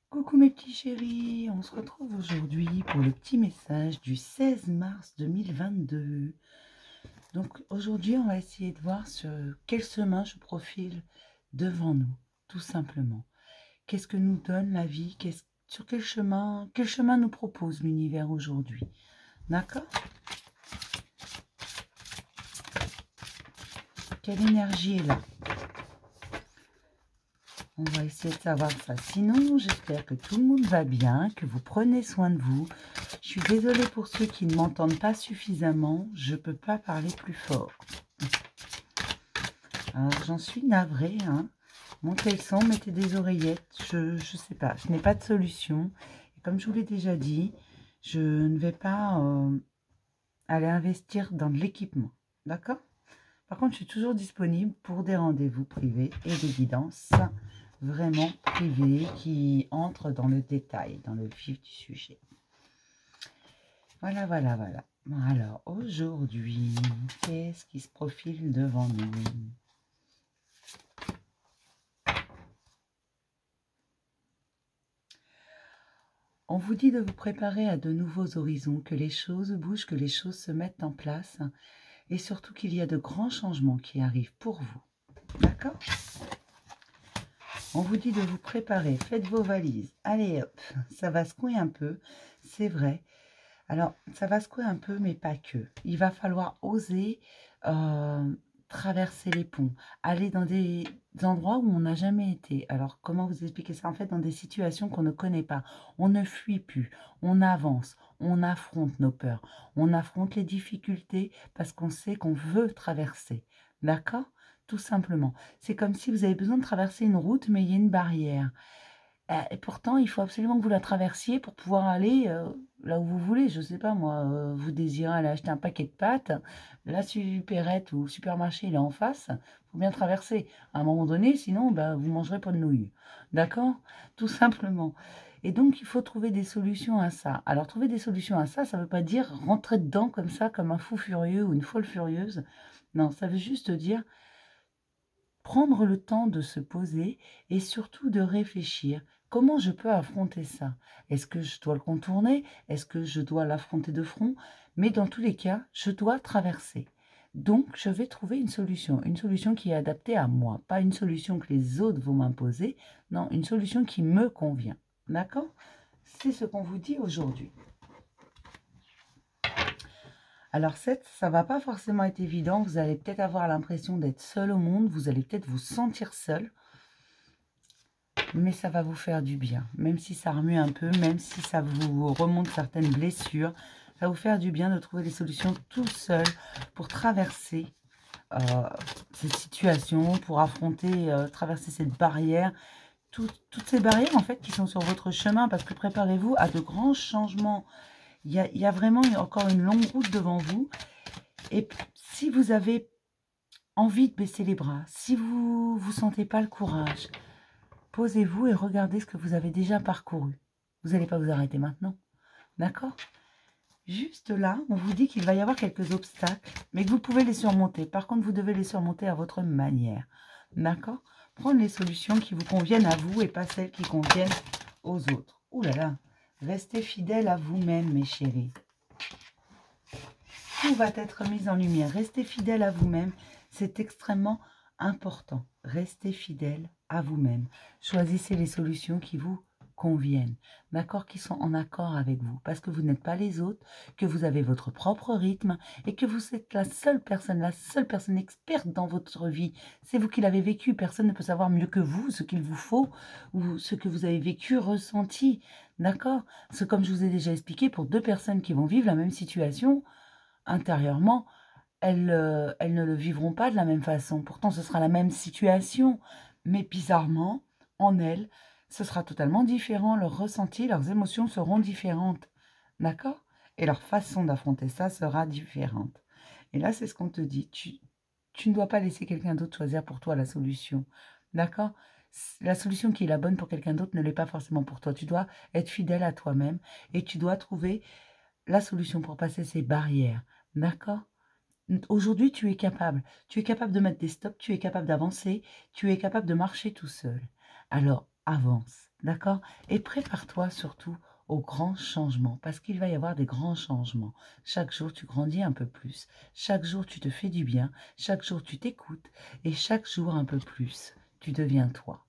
Coucou mes petits chéris, on se retrouve aujourd'hui pour le petit message du 16 mars 2022. Donc aujourd'hui on va essayer de voir sur quel chemin je profile devant nous, tout simplement. Qu'est-ce que nous donne la vie, sur quel chemin nous propose l'univers aujourd'hui. D'accord? Quelle énergie est là? On va essayer de savoir ça. Sinon, j'espère que tout le monde va bien, que vous prenez soin de vous. Je suis désolée pour ceux qui ne m'entendent pas suffisamment. Je ne peux pas parler plus fort. Alors, j'en suis navrée. Hein. Montez le son, mettez des oreillettes. Je ne sais pas. Je n'ai pas de solution. Et comme je vous l'ai déjà dit, je ne vais pas aller investir dans de l'équipement. D'accord? Par contre, je suis toujours disponible pour des rendez-vous privés et des guidances vraiment privées qui entrent dans le détail, dans le vif du sujet. Voilà, voilà, voilà. Alors, aujourd'hui, qu'est-ce qui se profile devant nous? On vous dit de vous préparer à de nouveaux horizons, que les choses bougent, que les choses se mettent en place et surtout qu'il y a de grands changements qui arrivent pour vous. D'accord ? On vous dit de vous préparer, faites vos valises. Allez hop, ça va secouer un peu, c'est vrai. Alors, ça va secouer un peu, mais pas que. Il va falloir oser traverser les ponts, aller dans des endroits où on n'a jamais été. Alors, comment vous expliquer ça? En fait, dans des situations qu'on ne connaît pas. On ne fuit plus, on avance, on affronte nos peurs, on affronte les difficultés parce qu'on sait qu'on veut traverser. D'accord? Tout simplement. C'est comme si vous avez besoin de traverser une route, mais il y a une barrière. Et pourtant, il faut absolument que vous la traversiez pour pouvoir aller là où vous voulez. Je ne sais pas, moi, vous désirez aller acheter un paquet de pâtes. La supérette ou le supermarché, il est en face. Il faut bien traverser. À un moment donné, sinon, bah, vous ne mangerez pas de nouilles. D'accord? Tout simplement. Et donc, il faut trouver des solutions à ça. Alors, trouver des solutions à ça, ça ne veut pas dire rentrer dedans comme ça, comme un fou furieux ou une folle furieuse. Non, ça veut juste dire prendre le temps de se poser et surtout de réfléchir. Comment je peux affronter ça? Est-ce que je dois le contourner? Est-ce que je dois l'affronter de front? Mais dans tous les cas, je dois traverser. Donc, je vais trouver une solution qui est adaptée à moi, pas une solution que les autres vont m'imposer, non, une solution qui me convient. D'accord? C'est ce qu'on vous dit aujourd'hui. Alors, ça ne va pas forcément être évident. Vous allez peut-être avoir l'impression d'être seul au monde. Vous allez peut-être vous sentir seul. Mais ça va vous faire du bien. Même si ça remue un peu, même si ça vous remonte certaines blessures, ça va vous faire du bien de trouver des solutions tout seul pour traverser cette situation, pour affronter, traverser cette barrière. Toutes ces barrières, en fait, qui sont sur votre chemin. Parce que préparez-vous à de grands changements. Il y a vraiment encore une longue route devant vous. Et si vous avez envie de baisser les bras, si vous ne sentez pas le courage, posez-vous et regardez ce que vous avez déjà parcouru. Vous n'allez pas vous arrêter maintenant. D'accord? Juste là, on vous dit qu'il va y avoir quelques obstacles, mais que vous pouvez les surmonter. Par contre, vous devez les surmonter à votre manière. D'accord? Prendre les solutions qui vous conviennent à vous et pas celles qui conviennent aux autres. Ouh là là! Restez fidèles à vous-même, mes chéris. Tout va être mis en lumière. Restez fidèles à vous-même. C'est extrêmement important. Restez fidèles à vous-même. Choisissez les solutions qui vous conviennent, d'accord, qui sont en accord avec vous, parce que vous n'êtes pas les autres, que vous avez votre propre rythme et que vous êtes la seule personne experte dans votre vie. C'est vous qui l'avez vécu. Personne ne peut savoir mieux que vous ce qu'il vous faut ou ce que vous avez vécu, ressenti, d'accord? C'est comme je vous ai déjà expliqué, pour deux personnes qui vont vivre la même situation, intérieurement, elles ne le vivront pas de la même façon. Pourtant, ce sera la même situation, mais bizarrement, en elles, ce sera totalement différent. Leurs ressentis, leurs émotions seront différentes. D'accord? Et leur façon d'affronter ça sera différente. Et là, c'est ce qu'on te dit. Tu ne dois pas laisser quelqu'un d'autre choisir pour toi la solution. D'accord? La solution qui est la bonne pour quelqu'un d'autre ne l'est pas forcément pour toi. Tu dois être fidèle à toi-même et tu dois trouver la solution pour passer ces barrières. D'accord? Aujourd'hui, tu es capable. Tu es capable de mettre des stops, tu es capable d'avancer, tu es capable de marcher tout seul. Alors, avance, d'accord? Et prépare-toi surtout aux grands changements, parce qu'il va y avoir des grands changements. Chaque jour, tu grandis un peu plus. Chaque jour, tu te fais du bien. Chaque jour, tu t'écoutes. Et chaque jour, un peu plus, tu deviens toi.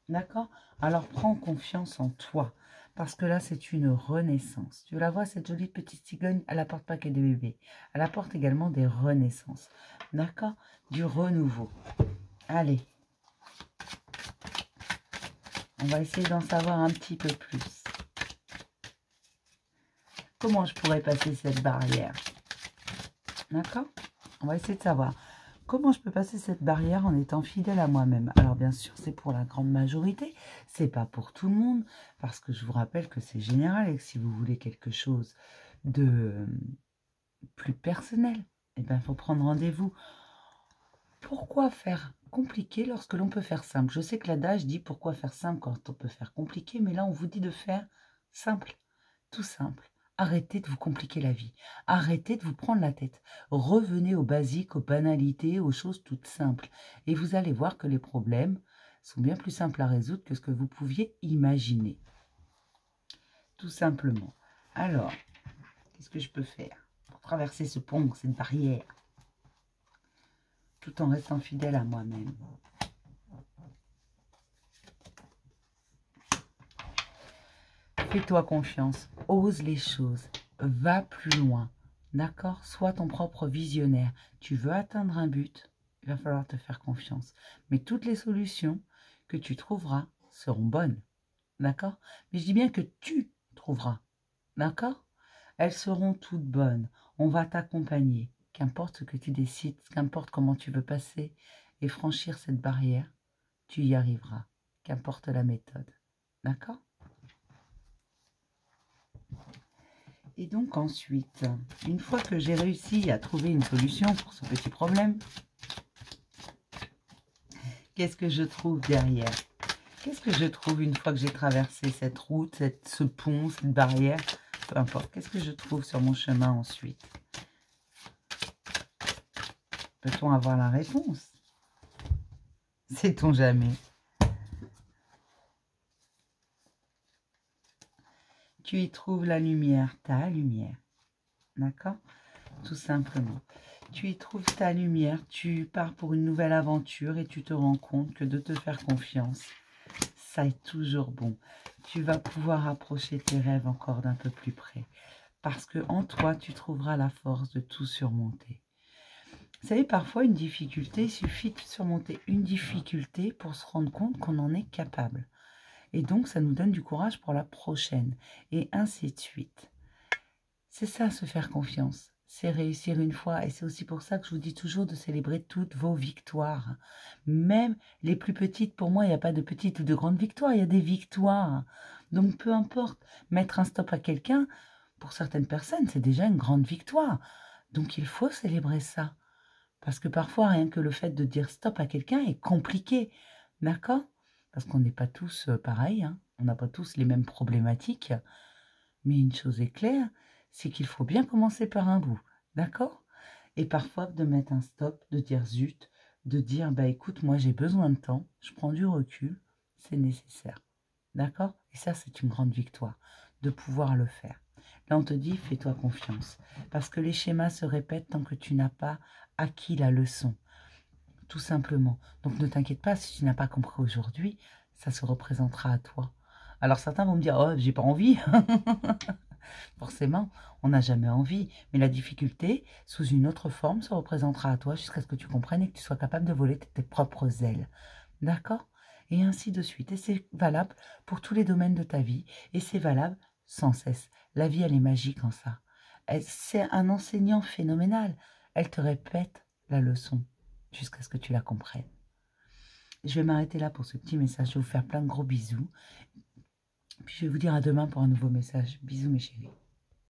D'accord? Alors, prends confiance en toi. Parce que là, c'est une renaissance. Tu la vois, cette jolie petite cigogne, elle apporte pas que des bébés. Elle apporte également des renaissances. D'accord? Du renouveau. Allez, on va essayer d'en savoir un petit peu plus. Comment je pourrais passer cette barrière? D'accord? On va essayer de savoir. Comment je peux passer cette barrière en étant fidèle à moi-même? Alors bien sûr, c'est pour la grande majorité, c'est pas pour tout le monde, parce que je vous rappelle que c'est général et que si vous voulez quelque chose de plus personnel, eh bien, il faut prendre rendez-vous. Pourquoi faire compliqué lorsque l'on peut faire simple? Je sais que l'adage dit pourquoi faire simple quand on peut faire compliqué, mais là on vous dit de faire simple, tout simple. Arrêtez de vous compliquer la vie. Arrêtez de vous prendre la tête. Revenez aux basiques, aux banalités, aux choses toutes simples. Et vous allez voir que les problèmes sont bien plus simples à résoudre que ce que vous pouviez imaginer. Tout simplement. Alors, qu'est-ce que je peux faire pour traverser ce pont, cette barrière, tout en restant fidèle à moi-même? Fais-toi confiance, ose les choses, va plus loin, d'accord? Sois ton propre visionnaire. Tu veux atteindre un but, il va falloir te faire confiance. Mais toutes les solutions que tu trouveras seront bonnes, d'accord? Mais je dis bien que tu trouveras, d'accord? Elles seront toutes bonnes. On va t'accompagner, qu'importe ce que tu décides, qu'importe comment tu veux passer et franchir cette barrière, tu y arriveras, qu'importe la méthode, d'accord? Et donc ensuite, une fois que j'ai réussi à trouver une solution pour ce petit problème, qu'est-ce que je trouve derrière? Qu'est-ce que je trouve une fois que j'ai traversé cette route, ce pont, cette barrière? Peu importe, qu'est-ce que je trouve sur mon chemin ensuite? Peut-on avoir la réponse? Sait-on jamais? Tu y trouves la lumière, ta lumière. D'accord? Tout simplement. Tu y trouves ta lumière, tu pars pour une nouvelle aventure et tu te rends compte que de te faire confiance, ça est toujours bon. Tu vas pouvoir approcher tes rêves encore d'un peu plus près. Parce que en toi, tu trouveras la force de tout surmonter. Vous savez, parfois, une difficulté, il suffit de surmonter une difficulté pour se rendre compte qu'on en est capable. Et donc, ça nous donne du courage pour la prochaine. Et ainsi de suite. C'est ça, se faire confiance. C'est réussir une fois. Et c'est aussi pour ça que je vous dis toujours de célébrer toutes vos victoires. Même les plus petites, pour moi, il n'y a pas de petites ou de grandes victoires. Il y a des victoires. Donc, peu importe. Mettre un stop à quelqu'un, pour certaines personnes, c'est déjà une grande victoire. Donc, il faut célébrer ça. Parce que parfois, rien que le fait de dire stop à quelqu'un est compliqué. D'accord? Parce qu'on n'est pas tous pareils. Hein. On n'a pas tous les mêmes problématiques. Mais une chose est claire, c'est qu'il faut bien commencer par un bout, d'accord? Et parfois de mettre un stop, de dire zut, de dire bah écoute, moi j'ai besoin de temps, je prends du recul, c'est nécessaire, d'accord? Et ça c'est une grande victoire, de pouvoir le faire. Là on te dit fais-toi confiance, parce que les schémas se répètent tant que tu n'as pas acquis la leçon, tout simplement. Donc ne t'inquiète pas, si tu n'as pas compris aujourd'hui, ça se représentera à toi. Alors certains vont me dire oh j'ai pas envie. Forcément, on n'a jamais envie, mais la difficulté, sous une autre forme, se représentera à toi jusqu'à ce que tu comprennes et que tu sois capable de voler tes propres ailes. D'accord? Et ainsi de suite. Et c'est valable pour tous les domaines de ta vie. Et c'est valable sans cesse. La vie, elle est magique en ça. C'est un enseignant phénoménal. Elle te répète la leçon jusqu'à ce que tu la comprennes. Je vais m'arrêter là pour ce petit message. Je vais vous faire plein de gros bisous. Puis je vais vous dire à demain pour un nouveau message. Bisous mes chéris.